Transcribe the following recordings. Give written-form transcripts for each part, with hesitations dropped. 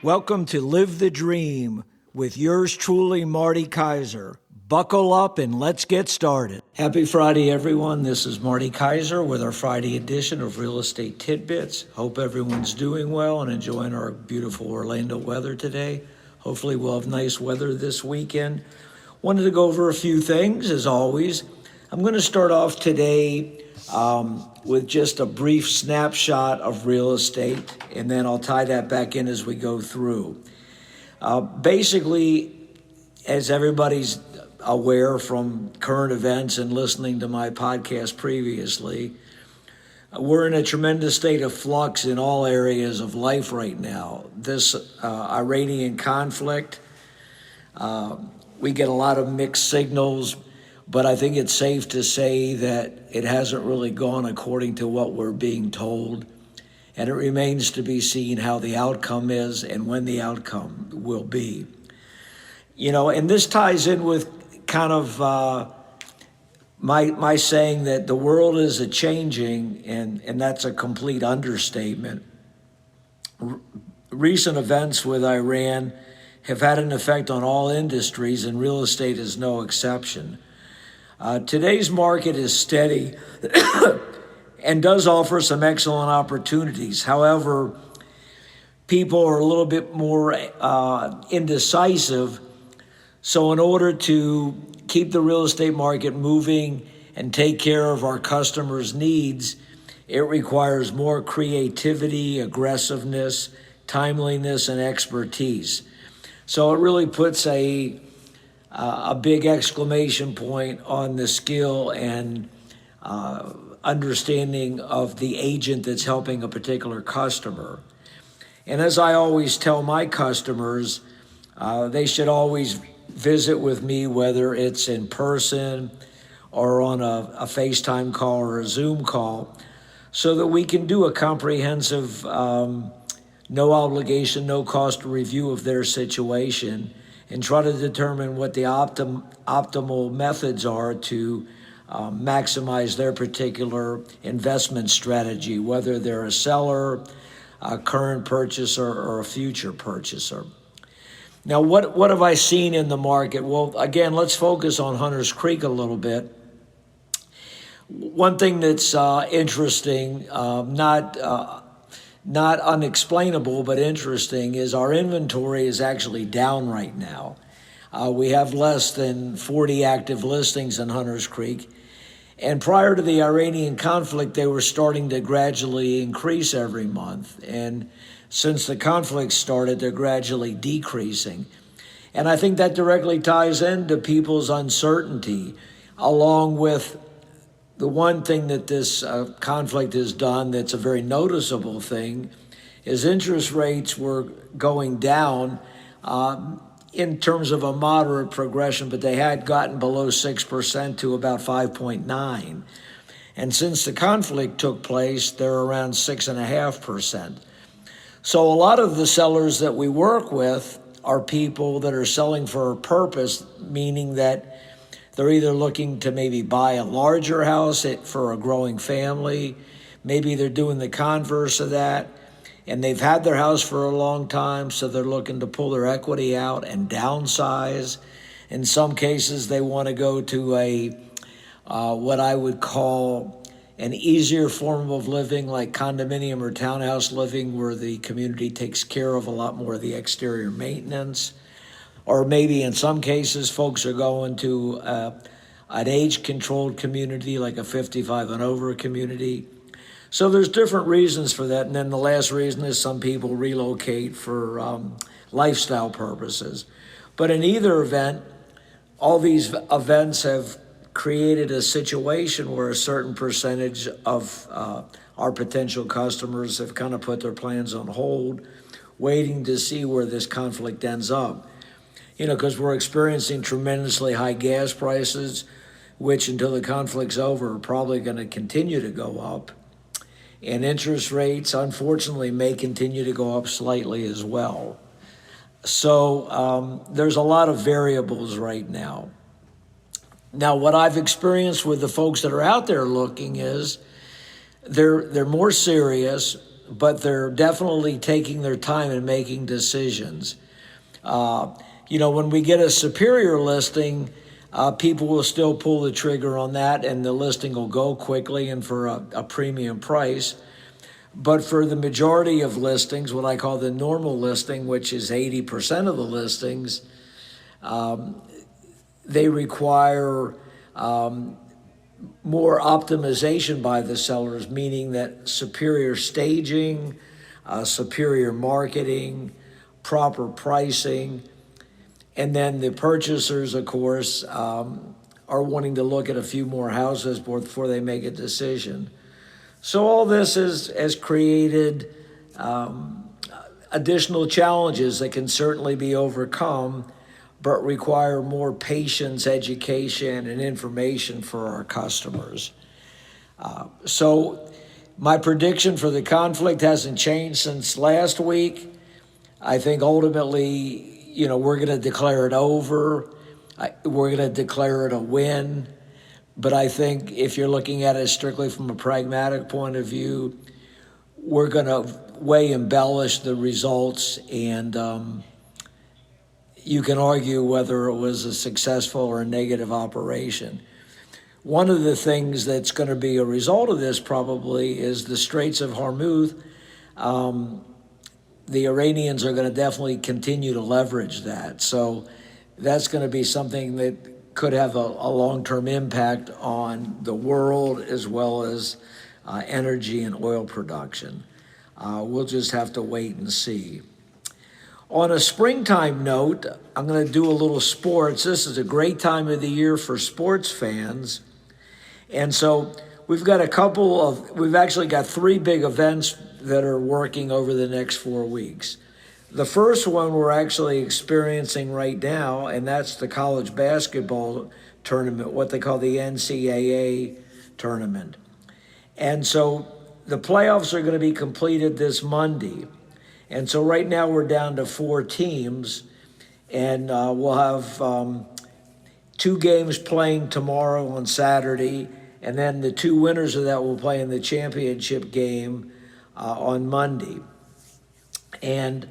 Welcome to Live the Dream with yours truly, Marty Kaiser. Buckle up and let's get started. Happy Friday, everyone. This is Marty Kaiser with our Friday edition of Real Estate Tidbits. Hope everyone's doing well and enjoying our beautiful Orlando weather today. Hopefully we'll have nice weather this weekend. Wanted to go over a few things, as always. I'm going to start off today with just a brief snapshot of real estate, and then I'll tie that back in as we go through. Basically, as everybody's aware from current events and listening to my podcast previously, we're in a tremendous state of flux in all areas of life right now. This Iranian conflict, we get a lot of mixed signals, but I think it's safe to say that it hasn't really gone according to what we're being told. And it remains to be seen how the outcome is and when the outcome will be. You know, and this ties in with kind of my saying that the world is a-changing, and that's a complete understatement. Recent events with Iran have had an effect on all industries, and real estate is no exception. Today's market is steady and does offer some excellent opportunities. However, people are a little bit more indecisive. So in order to keep the real estate market moving and take care of our customers' needs, it requires more creativity, aggressiveness, timeliness, and expertise. So it really puts a big exclamation point on the skill and understanding of the agent that's helping a particular customer. And as I always tell my customers, they should always visit with me, whether it's in person or on a FaceTime call or a Zoom call, so that we can do a comprehensive, no obligation, no cost review of their situation and try to determine what the optimal methods are to maximize their particular investment strategy, whether they're a seller, a current purchaser, or a future purchaser. Now, what have I seen in the market? Well, again, let's focus on Hunters Creek a little bit. One thing that's interesting, not unexplainable, but interesting, is our inventory is actually down right now. We have less than 40 active listings in Hunters Creek. And prior to the Iranian conflict, they were starting to gradually increase every month. And since the conflict started, they're gradually decreasing. And I think that directly ties into people's uncertainty, along with the one thing that this conflict has done that's a very noticeable thing is interest rates were going down in terms of a moderate progression, but they had gotten below 6% to about 5.9%. And since the conflict took place, they're around 6.5%. So a lot of the sellers that we work with are people that are selling for a purpose, meaning that they're either looking to maybe buy a larger house for a growing family. Maybe they're doing the converse of that, and they've had their house for a long time, so they're looking to pull their equity out and downsize. In some cases, they want to go to a what I would call an easier form of living, like condominium or townhouse living, where the community takes care of a lot more of the exterior maintenance. Or maybe in some cases, folks are going to an age-controlled community, like a 55 and over community. So there's different reasons for that. And then the last reason is some people relocate for lifestyle purposes. But in either event, all these events have created a situation where a certain percentage of our potential customers have kind of put their plans on hold, waiting to see where this conflict ends up. You know, because we're experiencing tremendously high gas prices, which until the conflict's over are probably going to continue to go up. And interest rates, unfortunately, may continue to go up slightly as well. So there's a lot of variables right now. Now, what I've experienced with the folks that are out there looking is they're more serious. but they're definitely taking their time and making decisions. When we get a superior listing, people will still pull the trigger on that, and the listing will go quickly and for a premium price. But for the majority of listings, what I call the normal listing, which is 80% of the listings, they require more optimization by the sellers, meaning that superior staging, superior marketing, proper pricing, and then the purchasers, of course, are wanting to look at a few more houses before they make a decision. So all this has created additional challenges that can certainly be overcome, but require more patience, education, and information for our customers. So my prediction for the conflict hasn't changed since last week. I think ultimately, we're going to declare it over. We're going to declare it a win. But I think if you're looking at it strictly from a pragmatic point of view, we're going to way embellish the results, and you can argue whether it was a successful or a negative operation. One of the things that's going to be a result of this probably is the Straits of Hormuz. The Iranians are going to definitely continue to leverage that. So that's going to be something that could have a long-term impact on the world as well as energy and oil production. We'll just have to wait and see. On a springtime note, I'm going to do a little sports. This is a great time of the year for sports fans. And so we've actually got 3 big events that are working over the next 4 weeks. The first one we're actually experiencing right now, and that's the college basketball tournament, what they call the NCAA tournament. And so the playoffs are going to be completed this Monday. And so right now we're down to 4 teams, and we'll have 2 games playing tomorrow on Saturday, and then the 2 winners of that will play in the championship game on Monday. And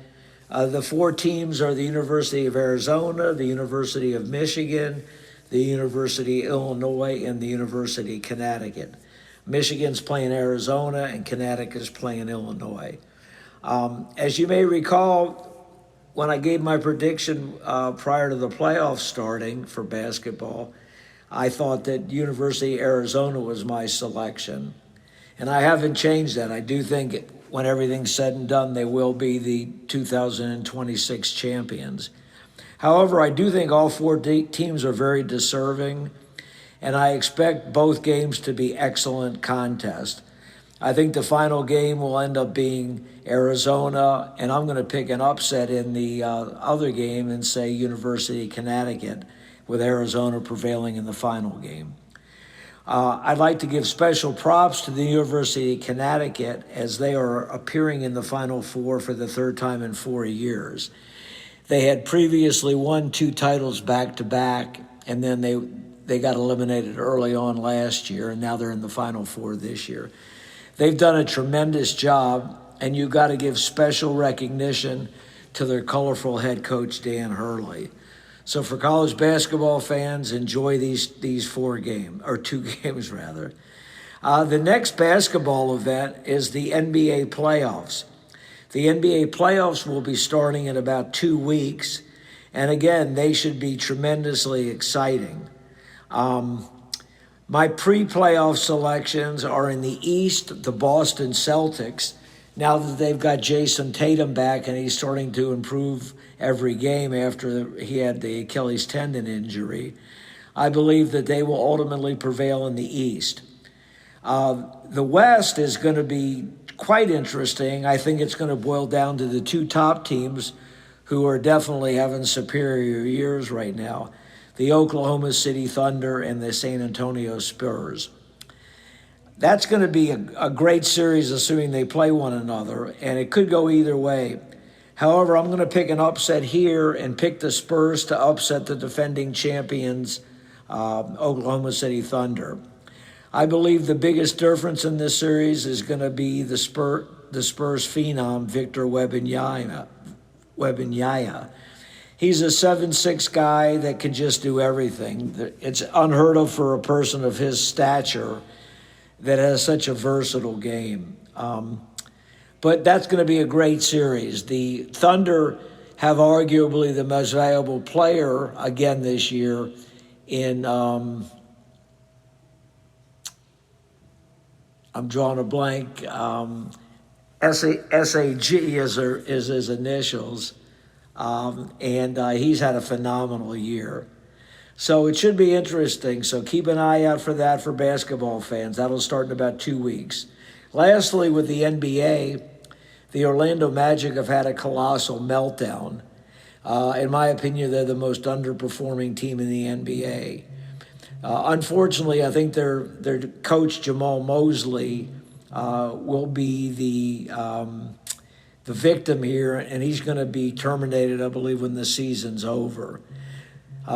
the 4 teams are the University of Arizona, the University of Michigan, the University of Illinois, and the University of Connecticut. Michigan's playing Arizona, and Connecticut's playing Illinois. As you may recall, when I gave my prediction prior to the playoffs starting for basketball, I thought that University of Arizona was my selection. And I haven't changed that. I do think when everything's said and done, they will be the 2026 champions. However, I do think all 4 teams are very deserving, and I expect both games to be excellent contests. I think the final game will end up being Arizona, and I'm going to pick an upset in the other game and say University of Connecticut, with Arizona prevailing in the final game. I'd like to give special props to the University of Connecticut, as they are appearing in the Final Four for the 3rd time in 4 years. They had previously won 2 titles back-to-back, and then they got eliminated early on last year, and now they're in the Final Four this year. They've done a tremendous job, and you've got to give special recognition to their colorful head coach, Dan Hurley. So for college basketball fans, enjoy these 4 games, or 2 games rather. The next basketball event is the NBA playoffs. The NBA playoffs will be starting in about 2 weeks, and again, they should be tremendously exciting. My pre-playoff selections are in the East, the Boston Celtics. Now that they've got Jason Tatum back and he's starting to improve every game after he had the Achilles tendon injury, I believe that they will ultimately prevail in the East. The West is going to be quite interesting. I think it's going to boil down to the 2 top teams who are definitely having superior years right now, the Oklahoma City Thunder and the San Antonio Spurs. That's going to be a great series, assuming they play one another, and it could go either way. However, I'm going to pick an upset here and pick the Spurs to upset the defending champions, Oklahoma City Thunder. I believe the biggest difference in this series is going to be the Spurs phenom, Victor Wembanyama. He's a 7'6" guy that can just do everything. It's unheard of for a person of his stature that has such a versatile game. But that's going to be a great series. The Thunder have arguably the most valuable player again this year in, I'm drawing a blank, SAG is his initials. And he's had a phenomenal year. So it should be interesting. So keep an eye out for that for basketball fans. That'll start in about 2 weeks. Lastly, with the NBA, the Orlando Magic have had a colossal meltdown. In my opinion, they're the most underperforming team in the NBA. Unfortunately, I think their coach, Jamal Mosley, will be the victim here, and he's going to be terminated, I believe, when the season's over.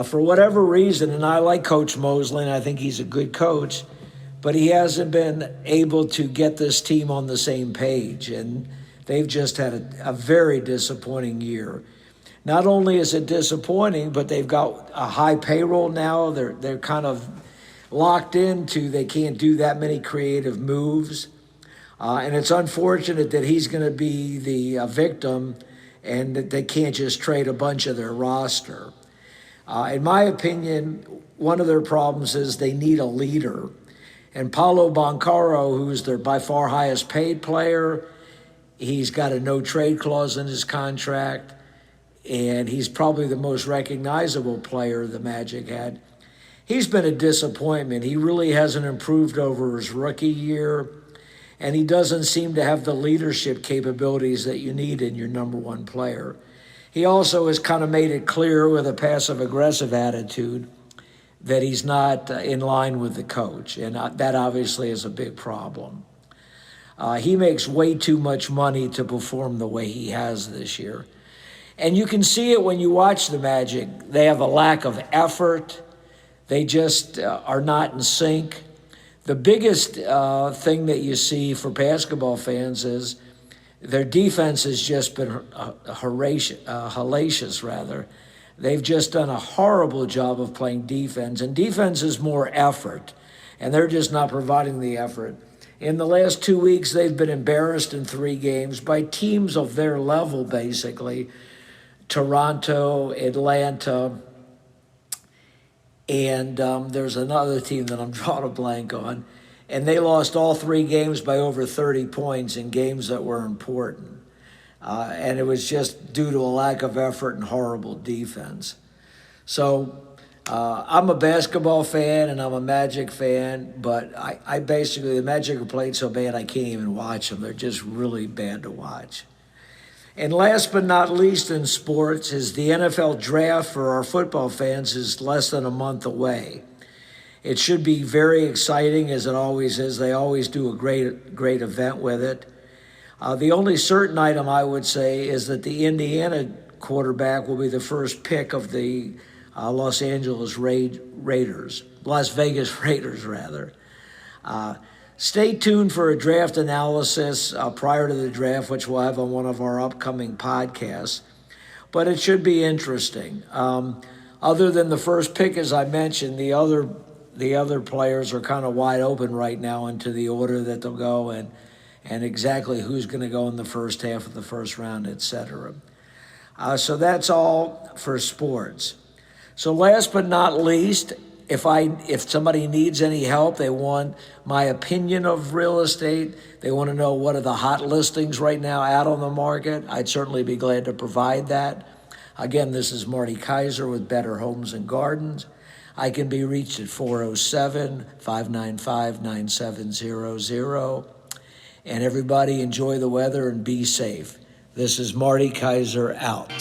For whatever reason, and I like Coach Mosley, and I think he's a good coach, but he hasn't been able to get this team on the same page, and they've just had a very disappointing year. Not only is it disappointing, but they've got a high payroll now. They're kind of locked into they can't do that many creative moves. And it's unfortunate that he's going to be the victim and that they can't just trade a bunch of their roster. In my opinion, one of their problems is they need a leader. And Paolo Banchero, who's their by far highest paid player, he's got a no-trade clause in his contract, and he's probably the most recognizable player the Magic had. He's been a disappointment. He really hasn't improved over his rookie year. And he doesn't seem to have the leadership capabilities that you need in your number one player. He also has kind of made it clear with a passive-aggressive attitude that he's not in line with the coach, and that obviously is a big problem. He makes way too much money to perform the way he has this year. And you can see it when you watch the Magic. They have a lack of effort. They just are not in sync. The biggest thing that you see for basketball fans is their defense has just been hellacious, rather. They've just done a horrible job of playing defense, and defense is more effort, and they're just not providing the effort. In the last 2 weeks, they've been embarrassed in 3 games by teams of their level, basically. Toronto, Atlanta, and there's another team that I'm drawing a blank on. And they lost all 3 games by over 30 points in games that were important. And it was just due to a lack of effort and horrible defense. So I'm a basketball fan and I'm a Magic fan, but I basically, the Magic are played so bad I can't even watch them. They're just really bad to watch. And last but not least in sports is the NFL draft for our football fans is less than a month away. It should be very exciting, as it always is. They always do a great event with it. The only certain item I would say is that the Indiana quarterback will be the first pick of the Las Vegas Raiders, rather. Stay tuned for a draft analysis prior to the draft, which we'll have on one of our upcoming podcasts. But it should be interesting. Other than the first pick, as I mentioned, the other players are kind of wide open right now into the order that they'll go and exactly who's going to go in the first half of the first round, et cetera. So that's all for sports. So last but not least, if somebody needs any help, they want my opinion of real estate, they want to know what are the hot listings right now out on the market, I'd certainly be glad to provide that. Again, this is Marty Kaiser with Better Homes and Gardens. I can be reached at 407-595-9700. And everybody enjoy the weather and be safe. This is Marty Kaiser out.